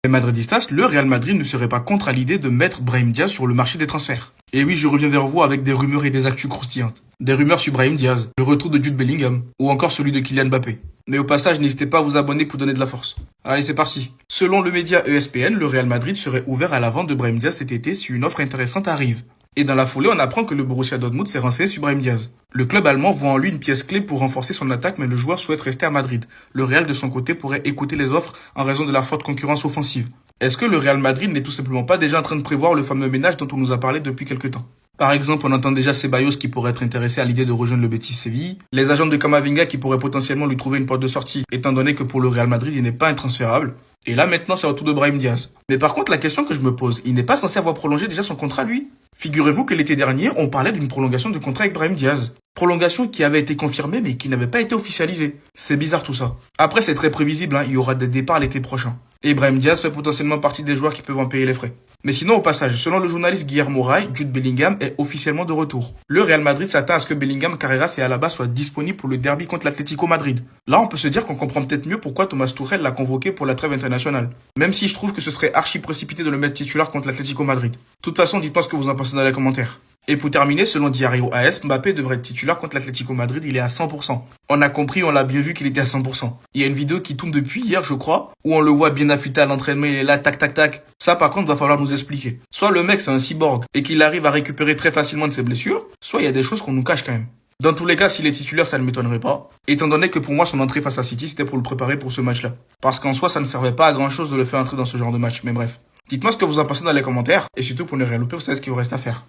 Les Madridistas, le Real Madrid ne serait pas contre à l'idée de mettre Brahim Diaz sur le marché des transferts. Et oui, je reviens vers vous avec des rumeurs et des actus croustillantes. Des rumeurs sur Brahim Diaz, le retour de Jude Bellingham, ou encore celui de Kylian Mbappé. Mais au passage, n'hésitez pas à vous abonner pour donner de la force. Allez, c'est parti. Selon le média ESPN, le Real Madrid serait ouvert à la vente de Brahim Diaz cet été si une offre intéressante arrive. Et dans la foulée, on apprend que le Borussia Dortmund s'est renseigné sur Brahim Diaz. Le club allemand voit en lui une pièce clé pour renforcer son attaque, mais le joueur souhaite rester à Madrid. Le Real, de son côté, pourrait écouter les offres en raison de la forte concurrence offensive. Est-ce que le Real Madrid n'est tout simplement pas déjà en train de prévoir le fameux ménage dont on nous a parlé depuis quelques temps? Par exemple, on entend déjà Ceballos qui pourrait être intéressé à l'idée de rejoindre le Betis Séville, les agents de Camavinga qui pourraient potentiellement lui trouver une porte de sortie, étant donné que pour le Real Madrid, il n'est pas intransférable. Et là, maintenant, c'est au tour de Brahim Diaz. Mais par contre, la question que je me pose, il n'est pas censé avoir prolongé déjà son contrat, lui? Figurez-vous que l'été dernier, on parlait d'une prolongation de contrat avec Brahim Diaz. Prolongation qui avait été confirmée, mais qui n'avait pas été officialisée. C'est bizarre tout ça. Après, c'est très prévisible, il y aura des départs l'été prochain. Et Brahim Diaz fait potentiellement partie des joueurs qui peuvent en payer les frais. Mais sinon, au passage, selon le journaliste Guillermo Ray, Jude Bellingham est officiellement de retour. Le Real Madrid s'attend à ce que Bellingham, Carreras et Alaba soient disponibles pour le derby contre l'Atlético Madrid. Là, on peut se dire qu'on comprend peut-être mieux pourquoi Thomas Tuchel l'a convoqué pour la trêve internationale. Même si je trouve que ce serait archi précipité de le mettre titulaire contre l'Atlético Madrid. De toute façon, dites-moi ce que vous en pensez dans les commentaires. Et pour terminer, selon Diario AS, Mbappé devrait être titulaire contre l'Atlético Madrid, il est à 100%. On a compris, on l'a bien vu qu'il était à 100%. Il y a une vidéo qui tourne depuis hier, je crois, où on le voit bien affûté à l'entraînement, il est là, tac, tac, tac. Ça, par contre, va falloir nous expliquer. Soit le mec, c'est un cyborg, et qu'il arrive à récupérer très facilement de ses blessures, soit il y a des choses qu'on nous cache quand même. Dans tous les cas, s'il est titulaire, ça ne m'étonnerait pas, étant donné que pour moi, son entrée face à City, c'était pour le préparer pour ce match-là. Parce qu'en soi, ça ne servait pas à grand chose de le faire entrer dans ce genre de match, mais bref. Dites-moi ce que vous en pensez dans les commentaires, et surtout pour ne rien louper, vous savez ce qu'il vous reste à faire.